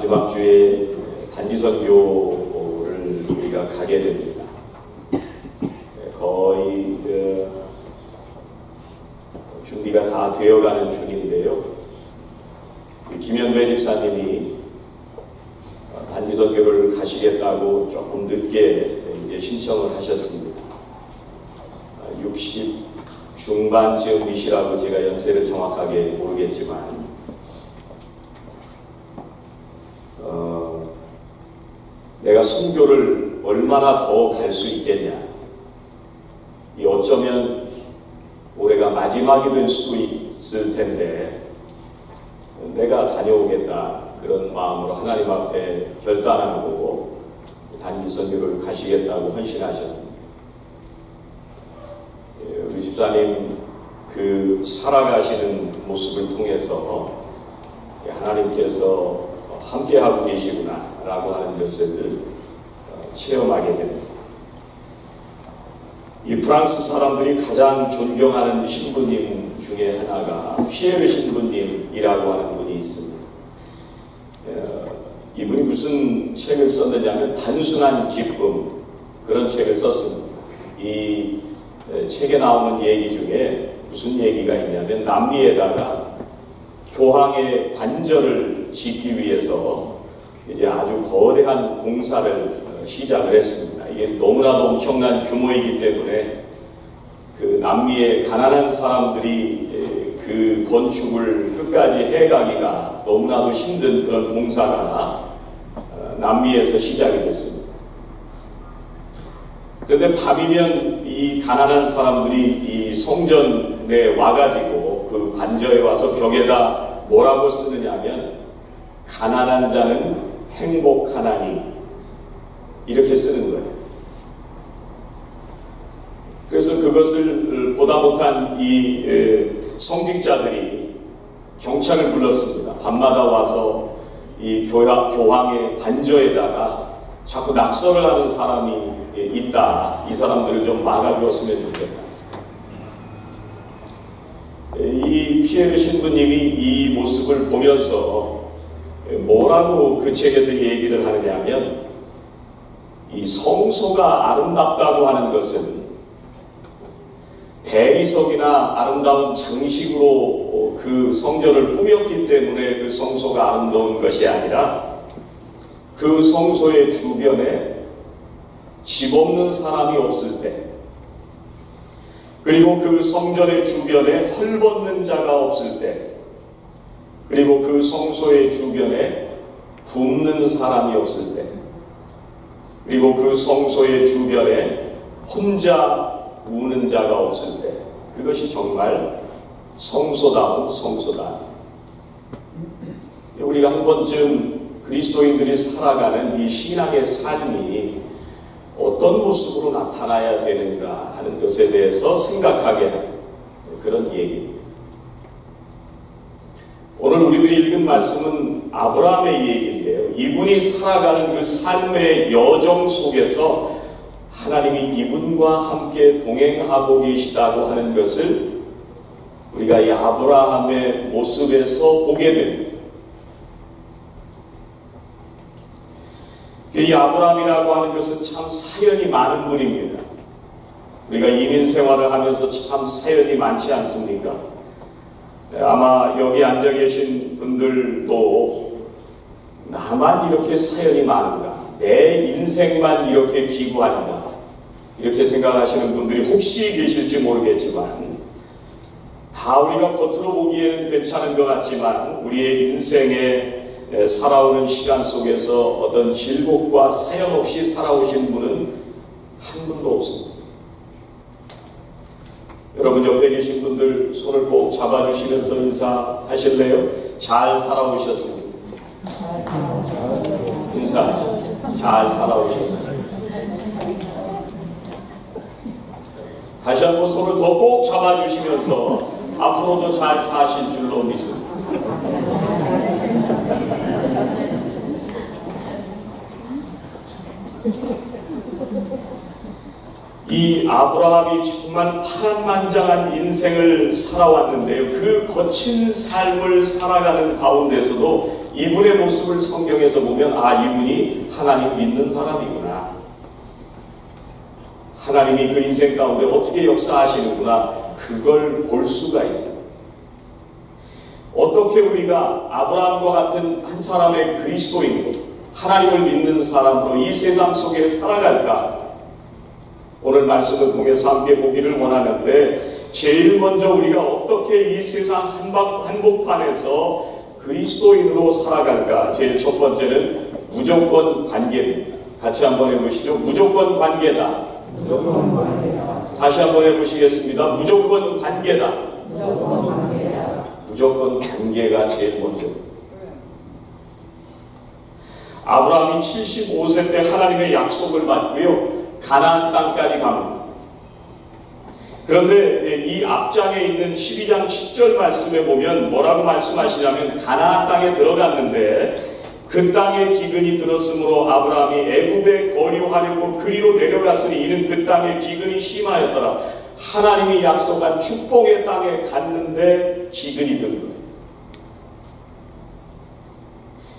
마지막 주에 단기선교를 우리가 가게 됩니다. 거의 준비가 다 되어가는 중인데요. 김현배 집사님이 단기선교를 가시겠다고 조금 늦게 이제 신청을 하셨습니다. 60 중반쯤이시라고 제가 연세를 정확하게 모르겠지만 내가 선교를 얼마나 더 갈 수 있겠냐, 어쩌면 올해가 마지막이 될 수도 있을 텐데 내가 다녀오겠다, 그런 마음으로 하나님 앞에 결단하고 단기선교를 가시겠다고 헌신하셨습니다. 우리 집사님 그 살아가시는 모습을 통해서 하나님께서 함께하고 계시구나 라고 하는 것을 체험하게 됩니다. 이 프랑스 사람들이 가장 존경하는 신부님 중에 하나가 피에르 신부님이라고 하는 분이 있습니다. 이분이 무슨 책을 썼느냐면 단순한 기쁨, 그런 책을 썼습니다. 이 책에 나오는 얘기 중에 무슨 얘기가 있냐면 남미에다가 교황의 관절을 짓기 위해서 이제 아주 거대한 공사를 시작을 했습니다. 이게 너무나도 엄청난 규모이기 때문에 그 남미의 가난한 사람들이 그 건축을 끝까지 해가기가 너무나도 힘든 그런 공사가 남미에서 시작이 됐습니다. 그런데 밤이면 이 가난한 사람들이 이 성전에 와가지고 그 관저에 와서 벽에다 뭐라고 쓰느냐면 가난한 자는 행복하나니 이렇게 쓰는 거예요. 그래서 그것을 보다 못한 이 성직자들이 경찰을 불렀습니다. 밤마다 와서 이 교황의 관저에다가 자꾸 낙서를 하는 사람이 있다, 이 사람들을 좀 막아주었으면 좋겠다. 이 피에르 신부님이 이 모습을 보면서 뭐라고 그 책에서 얘기를 하느냐 하면, 이 성소가 아름답다고 하는 것은 대리석이나 아름다운 장식으로 그 성전을 꾸몄기 때문에 그 성소가 아름다운 것이 아니라 그 성소의 주변에 집 없는 사람이 없을 때, 그리고 그 성전의 주변에 헐벗는 자가 없을 때, 그리고 그 성소의 주변에 굶는 사람이 없을 때, 그리고 그 성소의 주변에 혼자 우는 자가 없을 때, 그것이 정말 성소다운 성소다. 우리가 한 번쯤 그리스도인들이 살아가는 이 신앙의 삶이 어떤 모습으로 나타나야 되는가 하는 것에 대해서 생각하게 하는 그런 얘기입니다. 오늘 우리들이 읽은 말씀은 아브라함의 얘기인데요. 이분이 살아가는 그 삶의 여정 속에서 하나님이 이분과 함께 동행하고 계시다고 하는 것을 우리가 이 아브라함의 모습에서 보게 됩니다. 이 아브라함이라고 하는 것은 참 사연이 많은 분입니다. 우리가 이민 생활을 하면서 참 사연이 많지 않습니까? 아마 여기 앉아 계신 분들도 나만 이렇게 사연이 많은가, 내 인생만 이렇게 기구한가, 이렇게 생각하시는 분들이 혹시 계실지 모르겠지만, 다 우리가 겉으로 보기에는 괜찮은 것 같지만 우리의 인생에 살아오는 시간 속에서 어떤 질곡과 사연 없이 살아오신 분은 한 분도 없습니다. 여러분 옆에 계신 분들 손을 꼭 잡아주시면서 인사하실래요? 잘 살아오셨습니다. 인사. 잘 살아오셨습니다. 다시 한번 손을 더 꼭 잡아주시면서 앞으로도 잘 사실 줄로 믿습니다. 이 아브라함이 정말 파란만장한 인생을 살아왔는데요. 그 거친 삶을 살아가는 가운데서도 이 이분의 모습을 성경에서 보면 아, 이분이 하나님 믿는 사람이구나. 하나님이 그 인생 가운데 어떻게 역사하시는구나. 그걸 볼 수가 있어요. 어떻게 우리가 아브라함과 같은 한 사람의 그리스도인으로 하나님을 믿는 사람으로 이 세상 속에 살아갈까? 오늘 말씀을 통해서 함께 보기를 원하는데 제일 먼저 우리가 어떻게 이 세상 한복판에서 그리스도인으로 살아갈까? 제일 첫 번째는 무조건 관계입니다. 같이 한번 해보시죠. 무조건 관계다. 무조건 관계다. 다시 한번 해보시겠습니다. 무조건 관계다. 무조건 관계다. 무조건 관계가 제일 먼저. 아브라함이 75세 때 하나님의 약속을 받고요. 가나안 땅까지 갑니다. 그런데 이 앞장에 있는 12장 10절 말씀에 보면 뭐라고 말씀하시냐면 가나안 땅에 들어갔는데 그 땅에 기근이 들었으므로 아브라함이 애굽에 거류하려고 그리로 내려갔으니 이는 그 땅에 기근이 심하였더라. 하나님이 약속한 축복의 땅에 갔는데 기근이 든 거예요.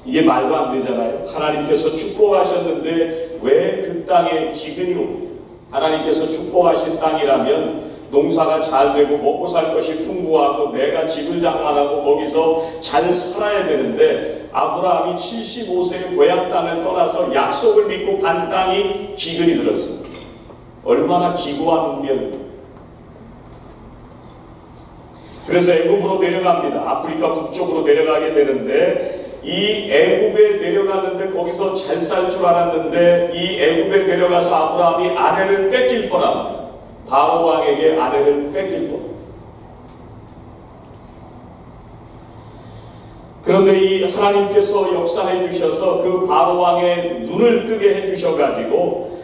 이게 말도 안 되잖아요. 하나님께서 축복하셨는데 왜 그 땅에 기근이 옵니까? 하나님께서 축복하신 땅이라면 농사가 잘 되고 먹고 살 것이 풍부하고 내가 집을 장만하고 거기서 잘 살아야 되는데 아브라함이 75세의 고향 땅을 떠나서 약속을 믿고 간 땅이 기근이 들었습니다. 얼마나 기구한 운명입니다. 그래서 애굽으로 내려갑니다. 아프리카 북쪽으로 내려가게 되는데 이 애굽에 내려갔는데 거기서 잘 살 줄 알았는데 이 애굽에 내려가서 아브라함이 아내를 뺏길 뻔합니다. 바로 왕에게 아내를 뺏길 뻔. 그런데 이 하나님께서 역사해 주셔서 그 바로 왕의 눈을 뜨게 해 주셔가지고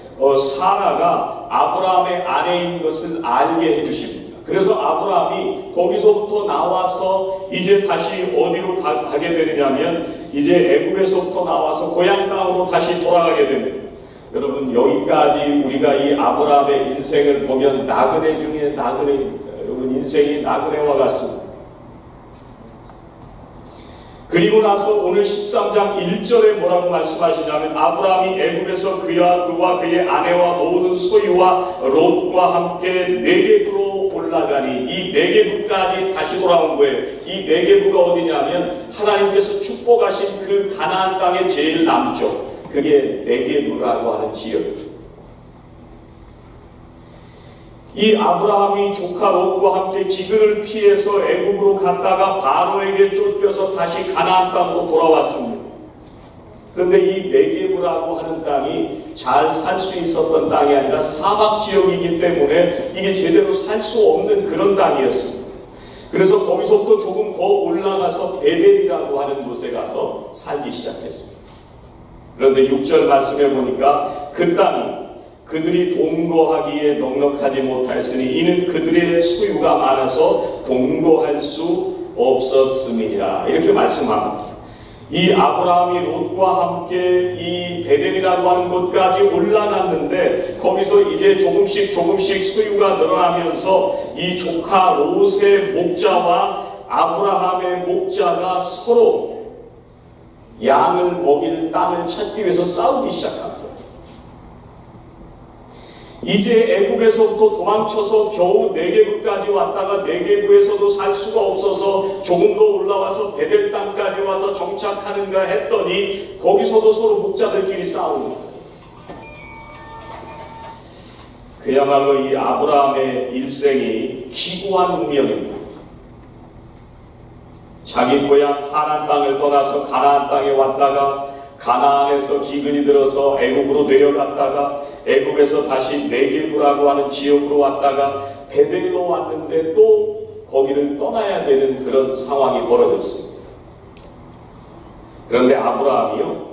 사라가 아브라함의 아내인 것을 알게 해 주십니다. 그래서 아브라함이 거기서부터 나와서 이제 다시 어디로 가게 되느냐면 이제 애굽에서부터 나와서 고향 땅으로 다시 돌아가게 됩니다. 여러분 여기까지 우리가 이 아브라함의 인생을 보면 나그네 중에 나그네입니다. 여러분 인생이 나그네와 같습니다. 그리고 나서 오늘 13장 1절에 뭐라고 말씀하시냐면 아브라함이 애굽에서 그와 그의 아내와 모든 소유와 롯과 함께 네겝으로 올라가니 이 네겝까지 다시 돌아온 거예요. 이 네겝가 어디냐면 하나님께서 축복하신 그 가나안 땅의 제일 남쪽, 그게 네겝이라고 하는 지역이죠. 이 아브라함이 조카 롯과 함께 기근을 피해서 애굽으로 갔다가 바로에게 쫓겨서 다시 가나안 땅으로 돌아왔습니다. 그런데 이 네겝이라고 하는 땅이 잘 살 수 있었던 땅이 아니라 사막 지역이기 때문에 이게 제대로 살 수 없는 그런 땅이었습니다. 그래서 거기서부터 조금 더 올라가서 베델이라고 하는 곳에 가서 살기 시작했습니다. 그런데 6절 말씀해 보니까 그 땅이 그들이 동거하기에 넉넉하지 못하였으니 이는 그들의 소유가 많아서 동거할 수 없었음이니라. 이렇게 말씀합니다. 이 아브라함이 롯과 함께 이 베델이라고 하는 곳까지 올라갔는데 거기서 이제 조금씩 소유가 늘어나면서 이 조카 롯의 목자와 아브라함의 목자가 서로 양을 먹일 땅을 찾기 위해서 싸우기 시작합니다. 이제 애굽에서부터 도망쳐서 겨우 네겝까지 왔다가 네겝에서도 살 수가 없어서 조금 더 올라와서 베델 땅까지 와서 정착하는가 했더니 거기서도 서로 목자들끼리 싸웁니다. 그야말로 이 아브라함의 일생이 기구한 운명입니다. 자기 고향 하란 땅을 떠나서 가나안 땅에 왔다가 가나안에서 기근이 들어서 애굽으로 내려갔다가 애굽에서 다시 네겝이라고 하는 지역으로 왔다가 베델로 왔는데 또 거기를 떠나야 되는 그런 상황이 벌어졌습니다. 그런데 아브라함이요,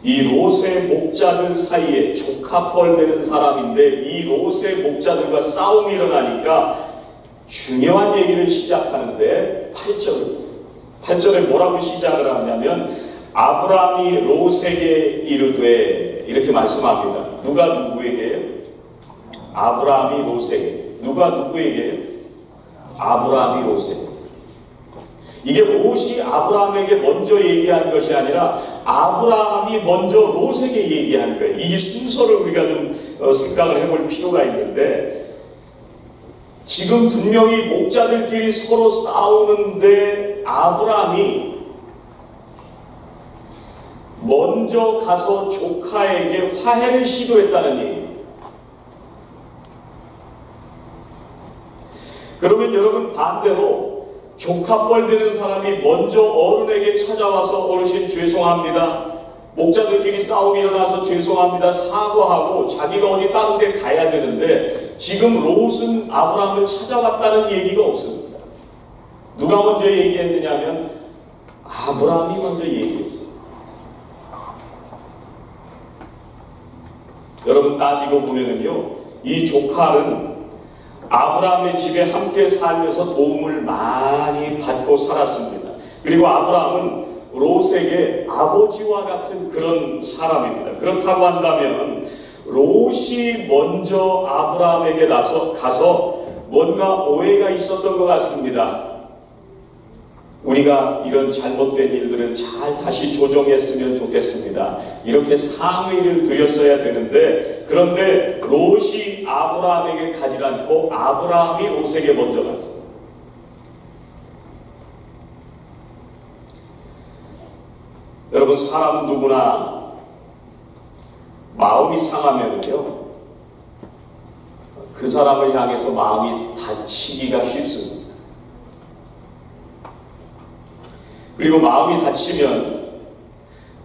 이 롯의 목자들 사이에 조카뻘 되는 사람인데 이 롯의 목자들과 싸움이 일어나니까 중요한 얘기를 시작하는데 8절에 뭐라고 시작을 하냐면 아브라함이 롯에게 이르되 이렇게 말씀합니다. 누가 누구에게요? 아브라함이 롯에게. 누가 누구에게요? 아브라함이 롯에게. 이게 롯이 아브라함에게 먼저 얘기한 것이 아니라 아브라함이 먼저 롯에게 얘기한 거예요. 이 순서를 우리가 좀 생각을 해볼 필요가 있는데, 지금 분명히 목자들끼리 서로 싸우는데 아브라함이 먼저 가서 조카에게 화해를 시도했다는 얘기입니다. 그러면 여러분, 반대로 조카뻘 되는 사람이 먼저 어른에게 찾아와서 어르신 죄송합니다, 목자들끼리 싸움이 일어나서 죄송합니다, 사과하고 자기가 어디 다른 데 가야 되는데, 지금 롯은 아브라함을 찾아갔다는 얘기가 없습니다. 누가 먼저 얘기했느냐면 아브라함이 먼저 얘기했어요. 여러분, 따지고 보면은요, 이 조카는 아브라함의 집에 함께 살면서 도움을 많이 받고 살았습니다. 그리고 아브라함은 롯에게 아버지와 같은 그런 사람입니다. 그렇다고 한다면 롯이 먼저 아브라함에게 가서 뭔가 오해가 있었던 것 같습니다. 우리가 이런 잘못된 일들은 잘 다시 조정했으면 좋겠습니다, 이렇게 상의를 드렸어야 되는데, 그런데 롯이 아브라함에게 가지 않고 아브라함이 롯에게 먼저 갔습니다. 여러분, 사람은 누구나 마음이 상하면요, 그 사람을 향해서 마음이 다치기가 쉽습니다. 그리고 마음이 다치면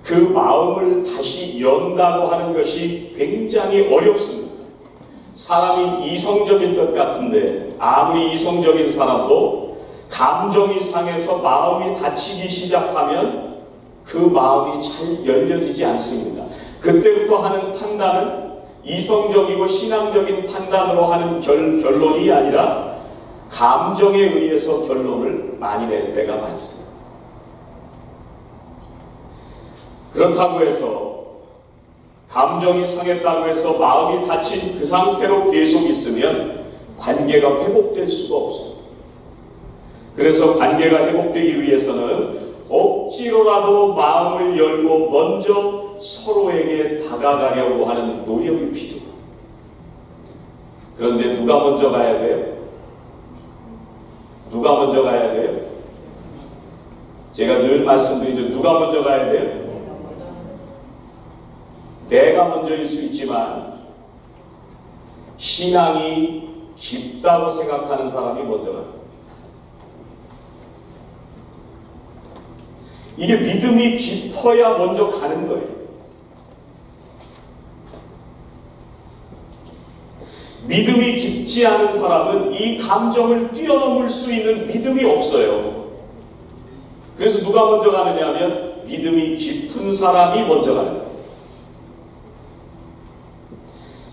그 마음을 다시 연다고 하는 것이 굉장히 어렵습니다. 사람이 이성적인 것 같은데 아무리 이성적인 사람도 감정이 상해서 마음이 다치기 시작하면 그 마음이 잘 열려지지 않습니다. 그때부터 하는 판단은 이성적이고 신앙적인 판단으로 하는 결론이 아니라 감정에 의해서 결론을 많이 낼 때가 많습니다. 그렇다고 해서 감정이 상했다고 해서 마음이 다친 그 상태로 계속 있으면 관계가 회복될 수가 없어요. 그래서 관계가 회복되기 위해서는 억지로라도 마음을 열고 먼저 서로에게 다가가려고 하는 노력이 필요해요. 그런데 누가 먼저 가야 돼요? 누가 먼저 가야 돼요? 제가 늘 말씀드리죠. 누가 먼저 가야 돼요? 내가 먼저일 수 있지만 신앙이 깊다고 생각하는 사람이 먼저 가요. 이게 믿음이 깊어야 먼저 가는 거예요. 믿음이 깊지 않은 사람은 이 감정을 뛰어넘을 수 있는 믿음이 없어요. 그래서 누가 먼저 가느냐 하면 믿음이 깊은 사람이 먼저 가는 거예요.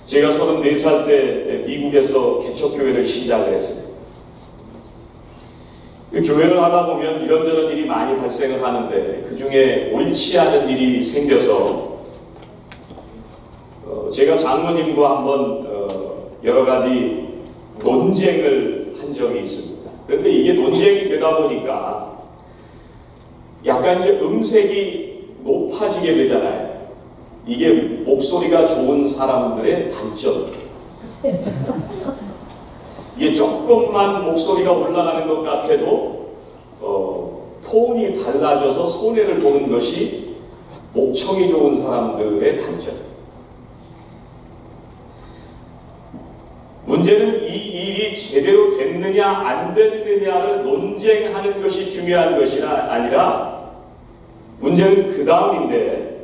제가 34살 때 미국에서 개척교회를 시작을 했습니다. 교회를 하다 보면 이런저런 일이 많이 발생을 하는데 그 중에 옳지 않은 일이 생겨서 제가 장로님과 한번 여러 가지 논쟁을 한 적이 있습니다. 그런데 이게 논쟁이 되다 보니까 약간 이제 음색이 높아지게 되잖아요. 이게 목소리가 좋은 사람들의 단점. 이게 조금만 목소리가 올라가는 것 같아도 톤이 달라져서 손해를 보는 것이 목청이 좋은 사람들의 단점. 문제는 이 일이 제대로 됐느냐 안 됐느냐를 논쟁하는 것이 중요한 것이 아니라 문제는 그 다음인데,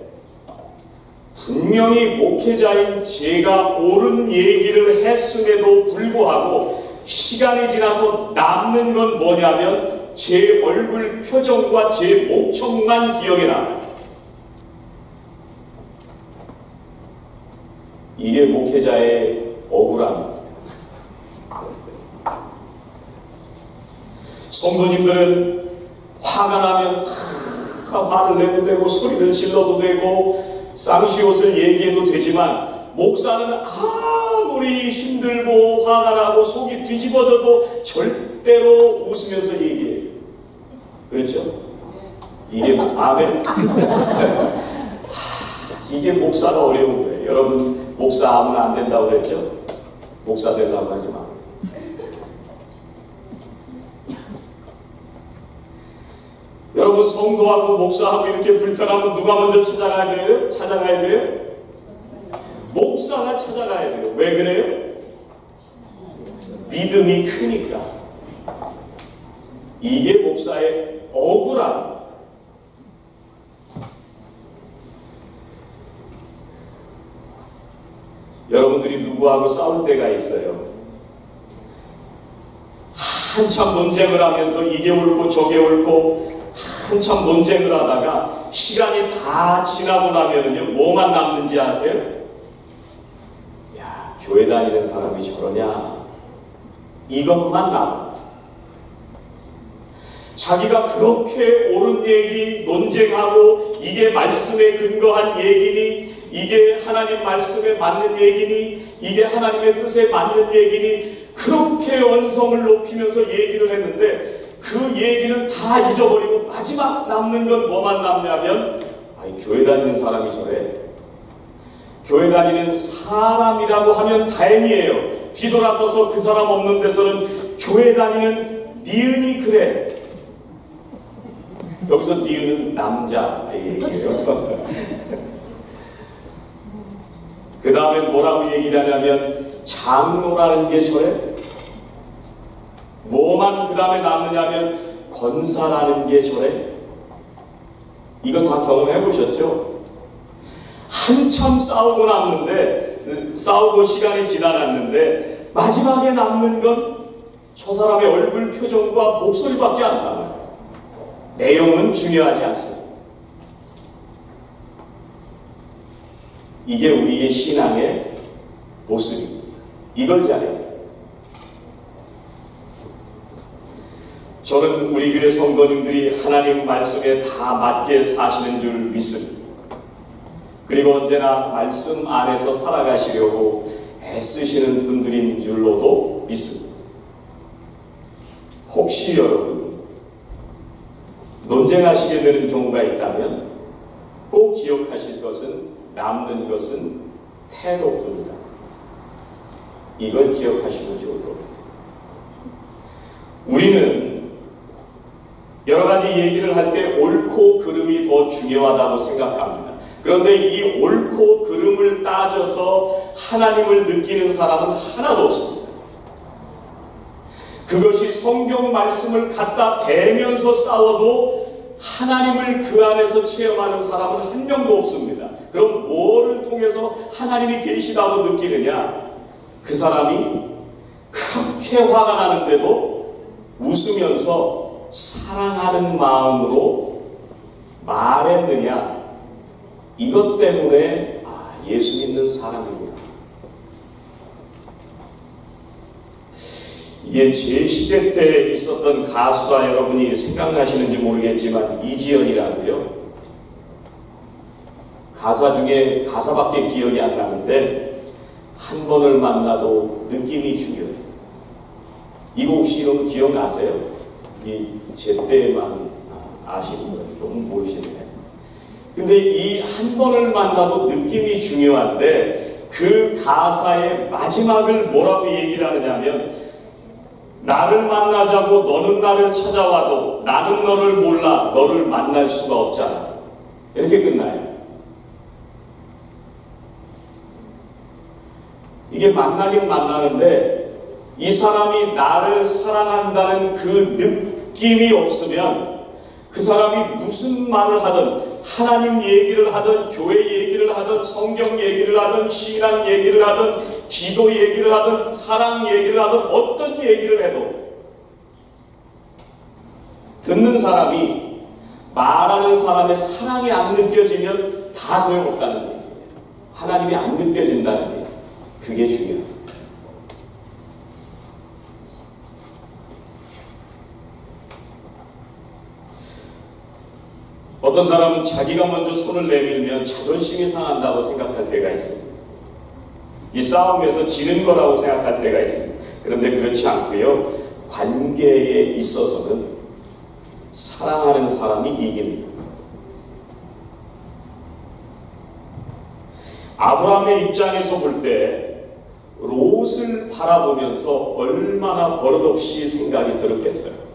분명히 목회자인 제가 옳은 얘기를 했음에도 불구하고 시간이 지나서 남는 건 뭐냐면 제 얼굴 표정과 제 목청만 기억에 남아요. 이게 목회자의 억울함입니다. 성도님들은 화가 나면 화를 내도 되고 소리를 질러도 되고 쌍시옷을 얘기해도 되지만, 목사는 아무리 힘들고 화가 나고 속이 뒤집어져도 절대로 웃으면서 얘기해요. 그렇죠? 이게 아멘. 이게 목사가 어려운 거예요. 여러분 목사 아무나 안 된다고 그랬죠? 목사 되려고 하지 마. 여러분 성도하고 목사하고 이렇게 불편하면 누가 먼저 찾아가야 돼요? 찾아가야 돼요? 목사가 찾아가야 돼요. 왜 그래요? 믿음이 크니까. 이게 목사의 억울함. 여러분들이 누구하고 싸울 때가 있어요. 한참 논쟁을 하면서 이게 옳고 저게 옳고 한참 논쟁을 하다가 시간이 다 지나고 나면은요, 뭐만 남는지 아세요? 야, 교회 다니는 사람이 저러냐? 이것만 남아. 자기가 그렇게 옳은 얘기 논쟁하고 이게 말씀에 근거한 얘기니, 이게 하나님 말씀에 맞는 얘기니, 이게 하나님의 뜻에 맞는 얘기니, 그렇게 언성을 높이면서 얘기를 했는데 그 얘기는 다 잊어버리고 마지막 남는 건 뭐만 남냐면, 아니 교회 다니는 사람이 저래. 교회 다니는 사람이라고 하면 다행이에요. 뒤돌아서서 그 사람 없는 데서는 교회 다니는 니은이 그래. 여기서 니은은 남자의 얘기예요. 그 다음에 뭐라고 얘기를 하냐면 장로라는 게 저래. 뭐만 그 다음에 남느냐면 권사라는 게 저래. 이건 다 경험해 보셨죠? 한참 싸우고 남는데, 싸우고 시간이 지나갔는데 마지막에 남는 건 저 사람의 얼굴 표정과 목소리밖에 안 남아요. 내용은 중요하지 않습니다. 이게 우리의 신앙의 모습입니다. 이걸 잘해요. 저는 우리 교회 성도님들이 하나님 말씀에 다 맞게 사시는 줄 믿습니다. 그리고 언제나 말씀 안에서 살아가시려고 애쓰시는 분들인 줄로도 믿습니다. 혹시 여러분이 논쟁하시게 되는 경우가 있다면 꼭 기억하실 것은, 남는 것은 태도뿐이다. 이걸 기억하시면 좋을 겁니다. 우리는 여러 가지 얘기를 할 때 옳고 그름이 더 중요하다고 생각합니다. 그런데 이 옳고 그름을 따져서 하나님을 느끼는 사람은 하나도 없습니다. 그것이 성경 말씀을 갖다 대면서 싸워도 하나님을 그 안에서 체험하는 사람은 한 명도 없습니다. 그럼 뭐를 통해서 하나님이 계시다고 느끼느냐? 그 사람이 그렇게 화가 나는데도 웃으면서 사랑하는 마음으로 말했느냐? 이것 때문에 예수 믿는 사람이구나. 이게 제 시대 때 있었던 가수가 여러분이 생각나시는지 모르겠지만 이지연이라고요. 가사 중에 가사밖에 기억이 안 나는데 한 번을 만나도 느낌이 중요해요. 이 곡 혹시 이런 거 기억나세요? 제 때만 아시는 거예요. 너무 모르시네. 근데 이 한 번을 만나도 느낌이 중요한데 그 가사의 마지막을 뭐라고 얘기를 하느냐면, 나를 만나자고 너는 나를 찾아와도 나는 너를 몰라 너를 만날 수가 없잖아. 이렇게 끝나요. 이게 만나긴 만나는데 이 사람이 나를 사랑한다는 그 느낌이 없으면 그 사람이 무슨 말을 하든, 하나님 얘기를 하든 교회 얘기를 하든 성경 얘기를 하든 신앙 얘기를 하든 기도 얘기를 하든 사랑 얘기를 하든 어떤 얘기를 해도 듣는 사람이 말하는 사람의 사랑이 안 느껴지면 다 소용없다는 얘기예요. 하나님이 안 느껴진다는 얘기예요. 그게 중요해요. 어떤 사람은 자기가 먼저 손을 내밀면 자존심이 상한다고 생각할 때가 있습니다. 이 싸움에서 지는 거라고 생각할 때가 있습니다. 그런데 그렇지 않고요. 관계에 있어서는 사랑하는 사람이 이깁니다. 아브라함의 입장에서 볼 때 롯을 바라보면서 얼마나 버릇없이 생각이 들었겠어요.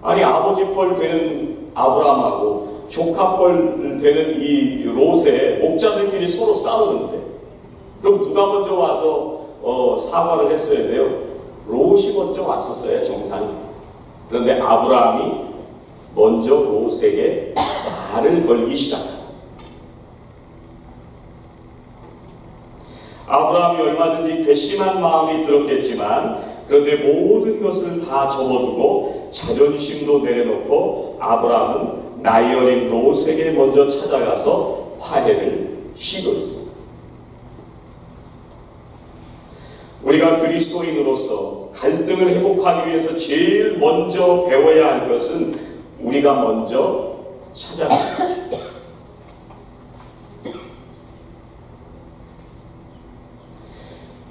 아니, 아버지 뻘 되는 아브라함하고 조카 뻘 되는 이 롯의 목자들끼리 서로 싸우는데, 그럼 누가 먼저 와서 사과를 했어야 돼요? 롯이 먼저 왔었어요, 정상이. 그런데 아브라함이 먼저 롯에게 말을 걸기 시작합니다. 아브라함이 얼마든지 괘씸한 마음이 들었겠지만, 그런데 모든 것을 다 접어두고 자존심도 내려놓고 아브라함은 나이 어린 롯에게 먼저 찾아가서 화해를 시도했습니다. 우리가 그리스도인으로서 갈등을 회복하기 위해서 제일 먼저 배워야 할 것은 우리가 먼저 찾아가는 것입니다.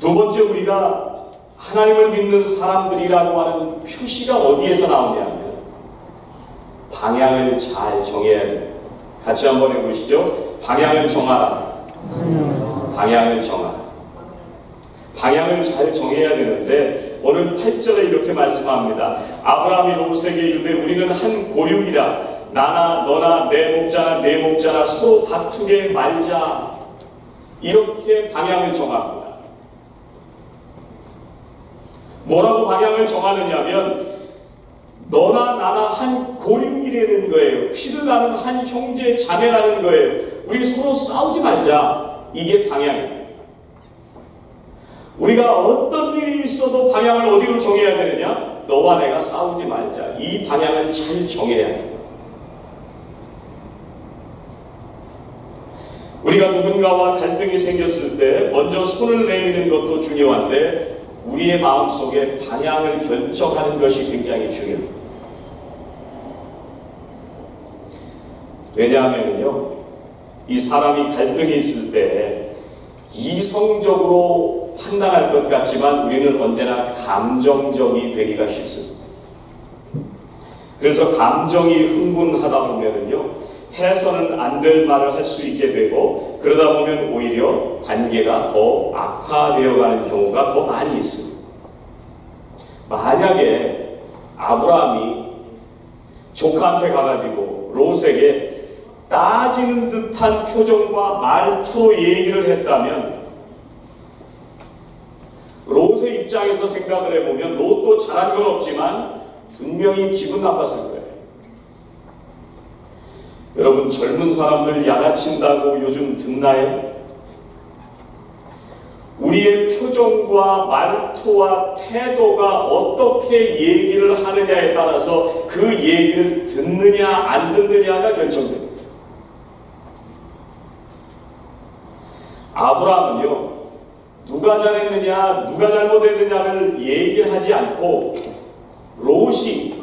두 번째, 우리가 하나님을 믿는 사람들이라고 하는 표시가 어디에서 나오냐면 방향을 잘 정해야 돼요. 같이 한번 해보시죠. 방향을 정하라. 방향을 정하라. 방향을 잘 정해야 되는데 오늘 8절에 이렇게 말씀합니다. 아브라함이 롯에게 이르되 우리는 한 고륙이라 나나 너나 내 목자나 서로 다투게 말자. 이렇게 방향을 정합니다. 뭐라고 방향을 정하느냐면 너나 나나 한 고륙이라는 거예요. 피를 나는 한 형제 자매라는 거예요. 우리 서로 싸우지 말자. 이게 방향이에요. 우리가 어떤 일이 있어도 방향을 어디로 정해야 되느냐? 너와 내가 싸우지 말자. 이 방향을 잘 정해야 해요. 우리가 누군가와 갈등이 생겼을 때 먼저 손을 내미는 것도 중요한데 우리의 마음속에 방향을 결정하는 것이 굉장히 중요해요. 왜냐하면요, 이 사람이 갈등이 있을 때 이성적으로 판단할 것 같지만 우리는 언제나 감정적이 되기가 쉽습니다. 그래서 감정이 흥분하다 보면은요, 해서는 안 될 말을 할 수 있게 되고 그러다 보면 오히려 관계가 더 악화되어 가는 경우가 더 많이 있습니다. 만약에 아브라함이 조카한테 가가지고 롯에게 따지는 듯한 표정과 말투로 얘기를 했다면 롯의 입장에서 생각을 해보면 롯도 잘한 건 없지만 분명히 기분 나빴을 거예요. 여러분, 젊은 사람들 야단친다고 요즘 듣나요? 우리의 표정과 말투와 태도가 어떻게 얘기를 하느냐에 따라서 그 얘기를 듣느냐 안 듣느냐가 결정됩니다. 아브라함은요, 누가 잘했느냐 누가 잘못했느냐를 얘기를 하지 않고 롯이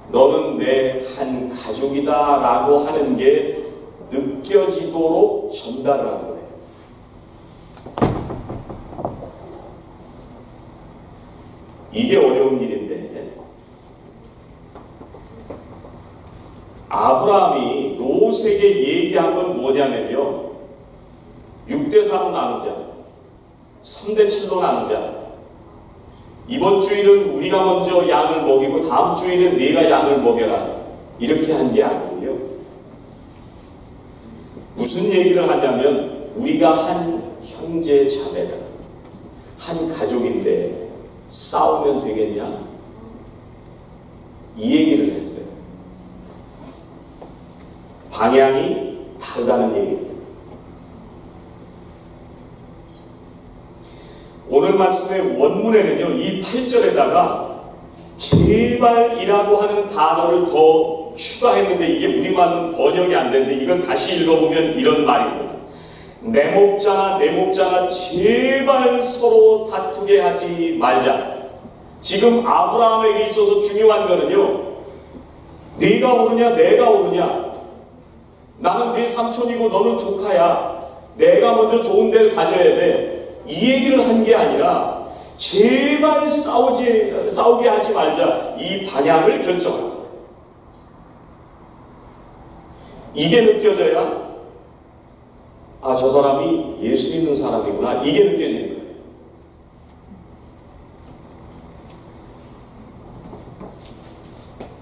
너는 내 한 가족이다 라고 하는 게 느껴지도록 전달을 한 거예요. 이게 어려운 일인데 아브라함이 롯에게 얘기한 건 뭐냐면요, 6대4로 나누자, 3대7로 나누자, 이번 주일은 우리가 먼저 양을 먹이고 다음 주일은 네가 양을 먹여라, 이렇게 한 게 아니고요. 무슨 얘기를 하냐면 우리가 한 형제 자매다, 한 가족인데 싸우면 되겠냐, 이 얘기를 했어요. 방향이 다르다는 얘기입니다. 오늘 말씀의 원문에는요, 이 8절에다가 제발이라고 하는 단어를 더 추가했는데 이게 우리말로는 번역이 안 되는데 이건 다시 읽어보면 이런 말입니다. 내 목자나 제발 서로 다투게 하지 말자. 지금 아브라함에게 있어서 중요한 거는요, 네가 오르냐 내가 오르냐, 나는 네 삼촌이고 너는 조카야, 내가 먼저 좋은 데를 가져야 돼, 이 얘기를 한 게 아니라 제발 싸우게 하지 말자. 이 방향을 결정하는 거예요. 이게 느껴져야 저 사람이 예수 믿는 사람이구나. 이게 느껴지는 거예요.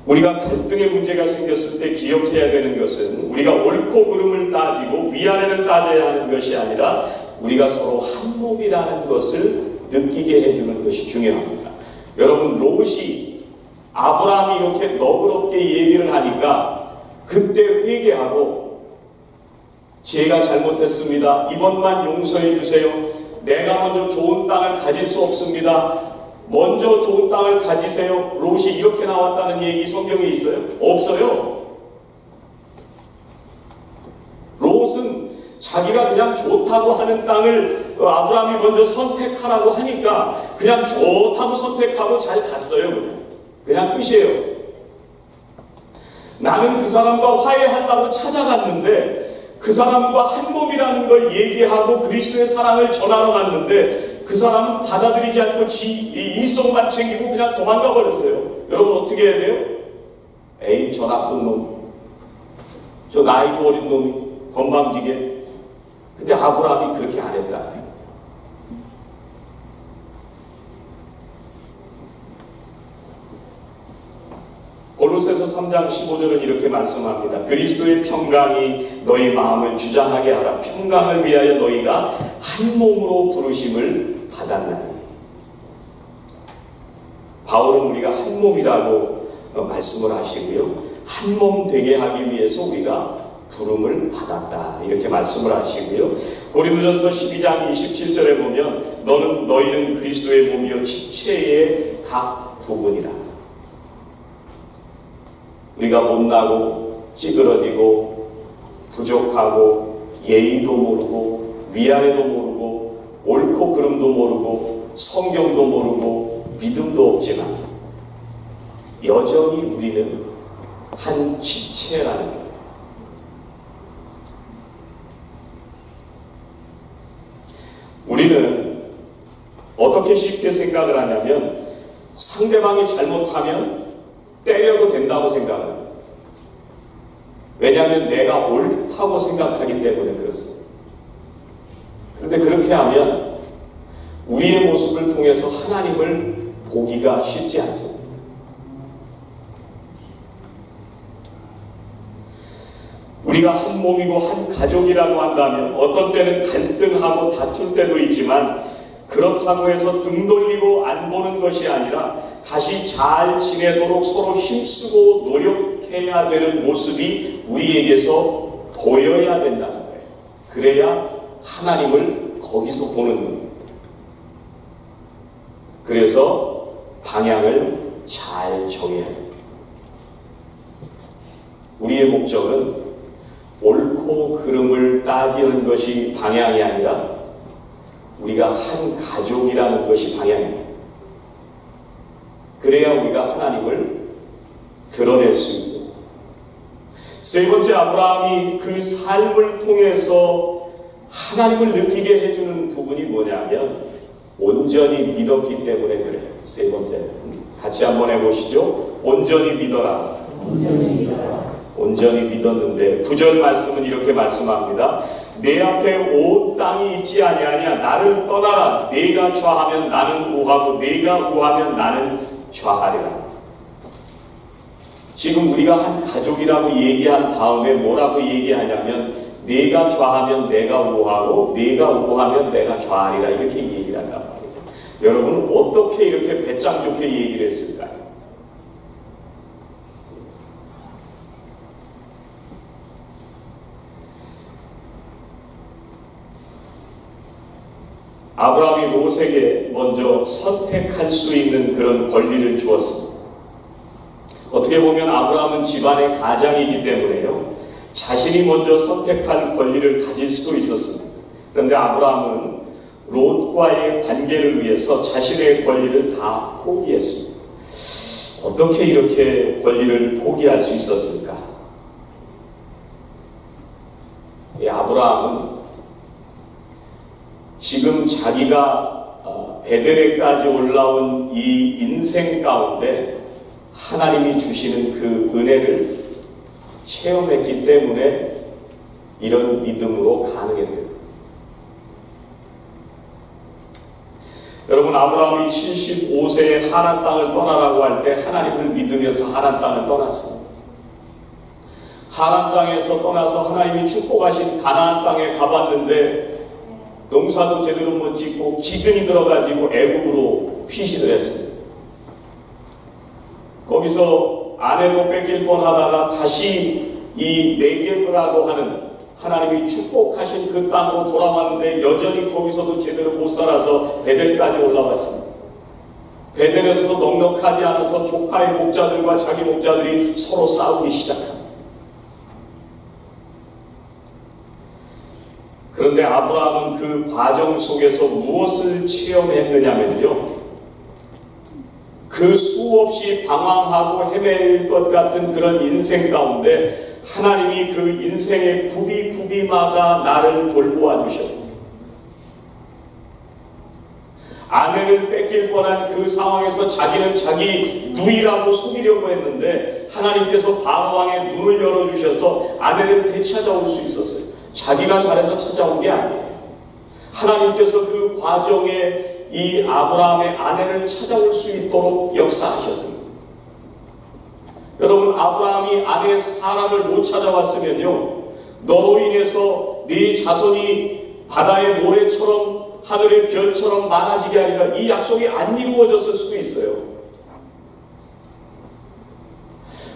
우리가 갈등의 문제가 생겼을 때 기억해야 되는 것은 우리가 옳고 그름을 따지고 위아래를 따져야 하는 것이 아니라 우리가 서로 한 몸이라는 것을 느끼게 해주는 것이 중요합니다. 여러분, 롯이 아브라함이 이렇게 너그럽게 얘기를 하니까 그때 회개하고 제가 잘못했습니다. 이번만 용서해 주세요. 내가 먼저 좋은 땅을 가질 수 없습니다. 먼저 좋은 땅을 가지세요. 롯이 이렇게 나왔다는 얘기 성경에 있어요? 없어요. 롯은 자기가 그냥 좋다고 하는 땅을 아브라함이 먼저 선택하라고 하니까 그냥 좋다고 선택하고 잘 갔어요. 그냥 끝이에요. 나는 그 사람과 화해하려고 찾아갔는데 그 사람과 한 몸이라는 걸 얘기하고 그리스도의 사랑을 전하러 갔는데 그 사람은 받아들이지 않고 이성만 챙기고 그냥 도망가 버렸어요. 여러분, 어떻게 해야 돼요? 에이, 저 나쁜 놈, 저 나이도 어린 놈이 건방지게. 근데 아브라함이 그렇게 안 했다. 골로새서 3장 15절은 이렇게 말씀합니다. 그리스도의 평강이 너희 마음을 주장하게 하라. 평강을 위하여 너희가 한 몸으로 부르심을 받았나니. 바울은 우리가 한 몸이라고 말씀을 하시고요. 한 몸 되게 하기 위해서 우리가 부름을 받았다. 이렇게 말씀을 하시고요. 고린도전서 12장 27절에 보면 너희는 그리스도의 몸이요 지체의 각 부분이라. 우리가 못나고 찌그러지고 부족하고 예의도 모르고 위아래도 모르고 옳고 그름도 모르고 성경도 모르고 믿음도 없지만 여전히 우리는 한 지체라는 거예요. 우리는 어떻게 쉽게 생각을 하냐면 상대방이 잘못하면 때려도 된다고 생각합니다. 왜냐하면 내가 옳다고 생각하기 때문에 그렇습니다. 그런데 그렇게 하면 우리의 모습을 통해서 하나님을 보기가 쉽지 않습니다. 우리가 한 몸이고 한 가족이라고 한다면 어떤 때는 갈등하고 다툴 때도 있지만 그렇다고 해서 등 돌리고 안 보는 것이 아니라 다시 잘 지내도록 서로 힘쓰고 노력해야 되는 모습이 우리에게서 보여야 된다는 거예요. 그래야 하나님을 거기서 보는 겁니다. 그래서 방향을 잘 정해야 돼요. 우리의 목적은 옳고 그름을 따지는 것이 방향이 아니라 우리가 한 가족이라는 것이 방향입니다. 그래야 우리가 하나님을 드러낼 수 있습니다. 세 번째, 아브라함이 그 삶을 통해서 하나님을 느끼게 해주는 부분이 뭐냐면 온전히 믿었기 때문에 그래요. 세 번째는 같이 한번 해보시죠. 온전히 믿어라. 온전히 믿었는데 9절 말씀은 이렇게 말씀합니다. 내 앞에 온 땅이 있지 아니하냐. 나를 떠나라. 네가 좌하면 나는 우하고 네가 우하면 나는 좌하리라. 지금 우리가 한 가족이라고 얘기한 다음에 뭐라고 얘기하냐면 네가 좌하면 내가 우하고 네가 우하면 내가 좌하리라. 이렇게 얘기를 한단 말이죠. 여러분, 어떻게 이렇게 배짱 좋게 얘기를 했을까요? 아브라함이 롯에게 먼저 선택할 수 있는 그런 권리를 주었습니다. 어떻게 보면 아브라함은 집안의 가장이기 때문에요, 자신이 먼저 선택할 권리를 가질 수도 있었습니다. 그런데 아브라함은 롯과의 관계를 위해서 자신의 권리를 다 포기했습니다. 어떻게 이렇게 권리를 포기할 수 있었을까? 이 아브라함은 지금 자기가 베델에까지 올라온 이 인생 가운데 하나님이 주시는 그 은혜를 체험했기 때문에 이런 믿음으로 가능했대요. 여러분, 아브라함이 75세에 하란 땅을 떠나라고 할 때 하나님을 믿으면서 하란 땅을 떠났습니다. 하란 땅에서 떠나서 하나님이 축복하신 가나안 땅에 가봤는데 농사도 제대로 못 짓고 기근이 들어가지고 애굽으로 피신을 했습니다. 거기서 아내도 뺏길 뻔하다가 다시 이 네겝이라고 하는 하나님이 축복하신 그 땅으로 돌아왔는데 여전히 거기서도 제대로 못 살아서 베델까지 올라왔습니다. 베델에서도 넉넉하지 않아서 조카의 목자들과 자기 목자들이 서로 싸우기 시작합니다. 그런데 아브라함은 그 과정 속에서 무엇을 체험했느냐면요, 그 수없이 방황하고 헤매일 것 같은 그런 인생 가운데 하나님이 그 인생의 구비구비마다 나를 돌보아 주셨습니다. 아내를 뺏길 뻔한 그 상황에서 자기는 자기 누이라고 속이려고 했는데 하나님께서 바로왕의 눈을 열어주셔서 아내를 되찾아올 수 있었어요. 자기가 잘해서 찾아온 게 아니에요. 하나님께서 그 과정에 이 아브라함의 아내를 찾아올 수 있도록 역사하셨습니다. 여러분, 아브라함이 아내 사람을 못 찾아왔으면요, 너로 인해서 네 자손이 바다의 모래처럼 하늘의 별처럼 많아지게 하리라, 이 약속이 안 이루어졌을 수도 있어요.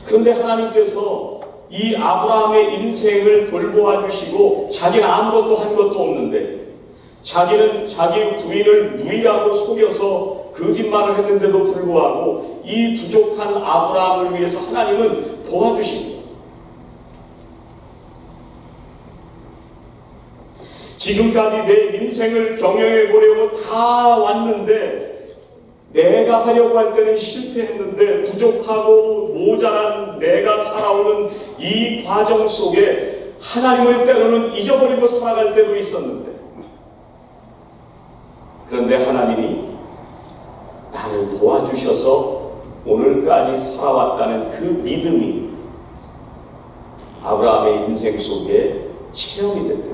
그런데 하나님께서 이 아브라함의 인생을 돌보아 주시고 자기는 아무것도 한 것도 없는데 자기는 자기 부인을 누이라고 속여서 거짓말을 했는데도 불구하고 이 부족한 아브라함을 위해서 하나님은 도와주십니다. 지금까지 내 인생을 경영해 보려고 다 왔는데 내가 하려고 할 때는 실패했는데 부족하고 모자란 내가 살아오는 이 과정 속에 하나님을 때로는 잊어버리고 살아갈 때도 있었는데, 그런데 하나님이 나를 도와주셔서 오늘까지 살아왔다는 그 믿음이 아브라함의 인생 속에 체험이 됐다.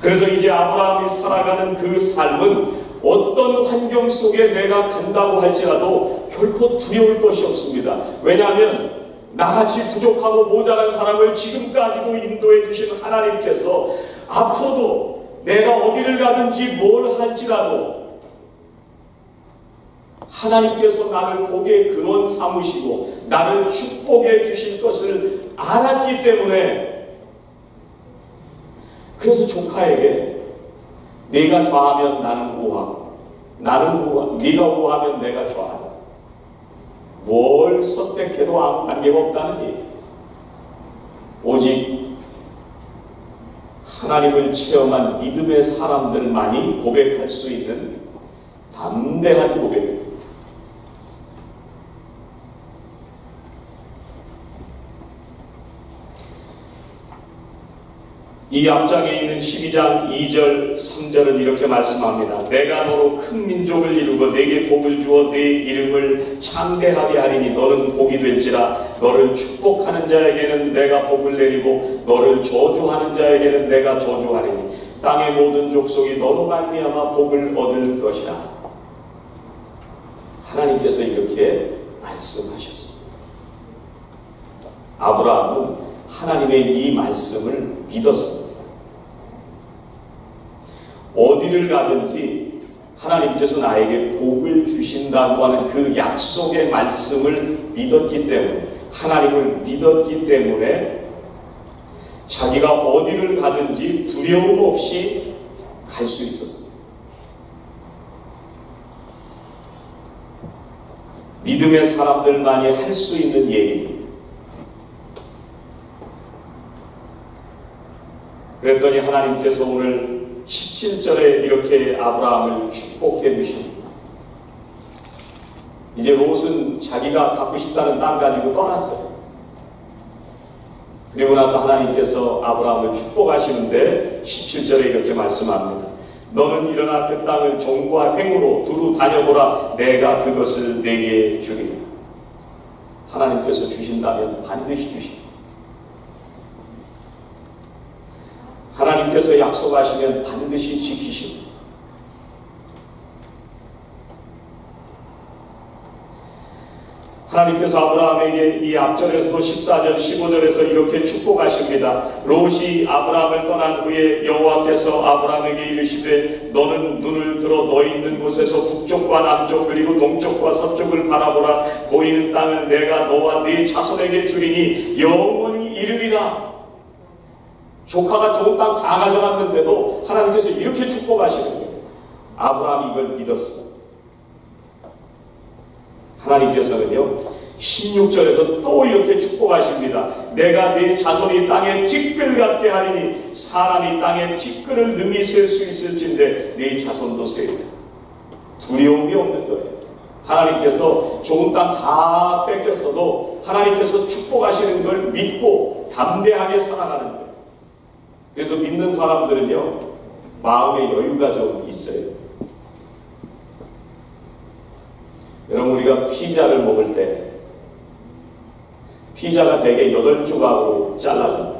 그래서 이제 아브라함이 살아가는 그 삶은 어떤 환경 속에 내가 간다고 할지라도 결코 두려울 것이 없습니다. 왜냐하면 나같이 부족하고 모자란 사람을 지금까지도 인도해 주신 하나님께서 앞으로도 내가 어디를 가든지 뭘 할지라도 하나님께서 나를 복의 근원 삼으시고 나를 축복해 주실 것을 알았기 때문에, 그래서 조카에게 네가 좌하면 나는 우하고 네가 우하면 내가 좌하다. 뭘 선택해도 아무 관계가 없다는 얘기. 오직 하나님을 체험한 믿음의 사람들만이 고백할 수 있는 담대한 고백입니다. 이 앞장에 있는 12장 2절 3절은 이렇게 말씀합니다. 내가 너로 큰 민족을 이루고 네게 복을 주어 네 이름을 창대하게 하리니 너는 복이 될지라. 너를 축복하는 자에게는 내가 복을 내리고 너를 저주하는 자에게는 내가 저주하리니 땅의 모든 족속이 너로 말미암아 복을 얻을 것이라. 하나님께서 이렇게 말씀하셨습니다. 아브라함은 하나님의 이 말씀을 믿었습니다. 어디를 가든지 하나님께서 나에게 복을 주신다고 하는 그 약속의 말씀을 믿었기 때문에, 하나님을 믿었기 때문에 자기가 어디를 가든지 두려움 없이 갈 수 있었습니다. 믿음의 사람들만이 할 수 있는 얘기입니다. 그랬더니 하나님께서 오늘 17절에 이렇게 아브라함을 축복해 주십니다. 이제 롯은 자기가 갖고 싶다는 땅 가지고 떠났어요. 그리고 나서 하나님께서 아브라함을 축복하시는데 17절에 이렇게 말씀합니다. 너는 일어나 그 땅을 종과 횡으로 두루 다녀보라. 내가 그것을 내게 주리라. 하나님께서 주신다면 반드시 주시리라. 하나님께서 약속하시면 반드시 지키십니다. 하나님께서 아브라함에게 이 앞절에서도 14절 15절에서 이렇게 축복하십니다. 롯이 아브라함을 떠난 후에 여호와께서 아브라함에게 이르시되 너는 눈을 들어 너 있는 곳에서 북쪽과 남쪽 그리고 동쪽과 서쪽을 바라보라. 보이는 땅을 내가 너와 네 자손에게 주리니 영원히 이르리라. 조카가 좋은 땅 다 가져갔는데도 하나님께서 이렇게 축복하시는 거예요. 아브라함이 이걸 믿었어요. 하나님께서는요 16절에서 또 이렇게 축복하십니다. 내가 네 자손이 땅에 티끌 같게 하리니 사람이 땅에 티끌을 능히 셀 수 있을진데 네 자손도 세리라. 두려움이 없는 거예요. 하나님께서 좋은 땅 다 뺏겼어도 하나님께서 축복하시는 걸 믿고 담대하게 살아가는 거예요. 그래서 믿는 사람들은요 마음의 여유가 좀 있어요. 여러분, 우리가 피자를 먹을 때 피자가 대개 8조각으로 잘라줍니다.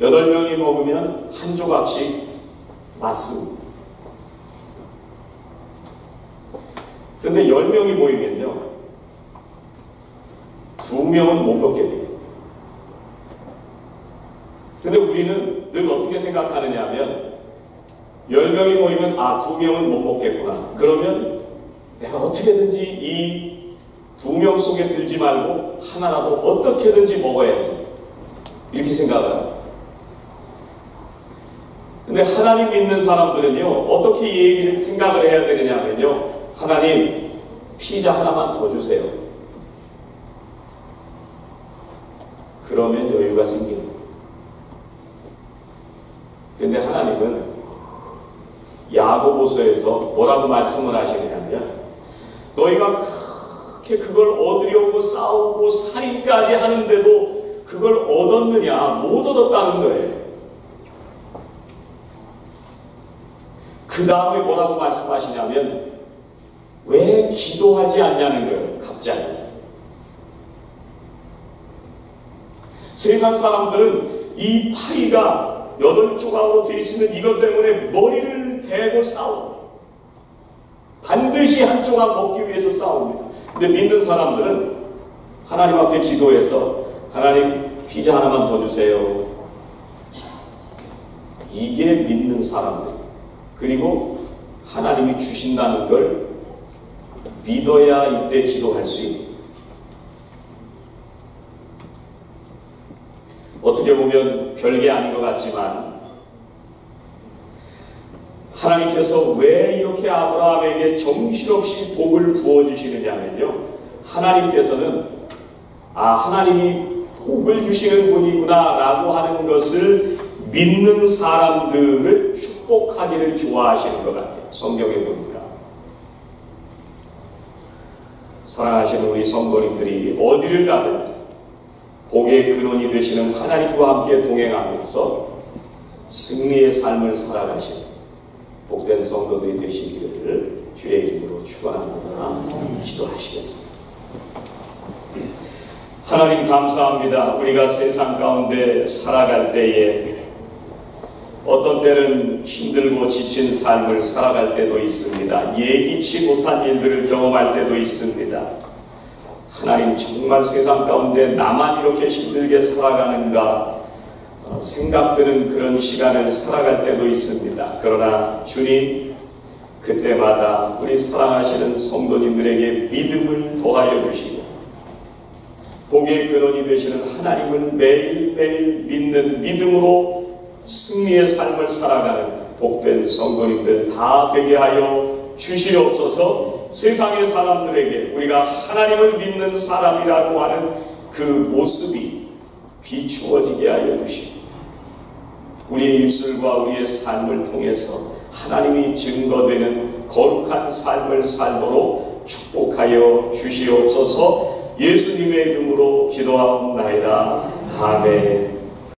8명이 먹으면 한 조각씩 맞습니다. 그런데 10명이 모이면요 2명은 못 먹게 되겠어요. 근데 우리는 늘 어떻게 생각하느냐 하면 10명이 모이면 2명은 못 먹겠구나. 그러면 내가 어떻게든지 이 2명 속에 들지 말고 하나라도 어떻게든지 먹어야지. 이렇게 생각해요. 근데 하나님 믿는 사람들은요 어떻게 이 얘기를 생각을 해야 되느냐 하면요 하나님 피자 하나만 더 주세요. 그러면 여유가 생기는 거예요. 근데 하나님은 야고보서에서 뭐라고 말씀을 하시느냐면 너희가 그렇게 그걸 얻으려고 싸우고 살인까지 하는데도 그걸 얻었느냐? 못 얻었다는 거예요. 그 다음에 뭐라고 말씀하시냐면 왜 기도하지 않냐는 거예요. 갑자기 세상 사람들은 이 파이가 8조각으로 되어 있으면 이것 때문에 머리를 대고 싸웁니다. 반드시 한 조각 먹기 위해서 싸웁니다. 근데 믿는 사람들은 하나님 앞에 기도해서 하나님 피자 하나만 더 주세요. 이게 믿는 사람들. 그리고 하나님이 주신다는 걸 믿어야 이때 기도할 수 있는. 어떻게 보면 별게 아닌 것 같지만 하나님께서 왜 이렇게 아브라함에게 정신없이 복을 부어주시느냐면요 하나님께서는 하나님이 복을 주시는 분이구나 라고 하는 것을 믿는 사람들을 축복하기를 좋아하시는 것 같아요. 성경에 보니까 사랑하시는 우리 성도님들이 어디를 가든지 복의 근원이 되시는 하나님과 함께 동행하면서 승리의 삶을 살아가시는 복된 성도들이 되시기를 주의 이름으로 축원합니다. 기도하시겠습니다. 하나님 감사합니다. 우리가 세상 가운데 살아갈 때에 어떤 때는 힘들고 지친 삶을 살아갈 때도 있습니다. 예기치 못한 일들을 경험할 때도 있습니다. 하나님 정말 세상 가운데 나만 이렇게 힘들게 살아가는가 생각드는 그런 시간을 살아갈 때도 있습니다. 그러나 주님 그때마다 우리 사랑하시는 성도님들에게 믿음을 더하여 주시고 복의 근원이 되시는 하나님을 매일매일 믿는 믿음으로 승리의 삶을 살아가는 복된 성도님들 다 되게 하여 주시옵소서. 세상의 사람들에게 우리가 하나님을 믿는 사람이라고 하는 그 모습이 비추어지게 하여 주시고 우리의 입술과 우리의 삶을 통해서 하나님이 증거되는 거룩한 삶을 살도록 축복하여 주시옵소서. 예수님의 이름으로 기도하옵나이다. 아멘.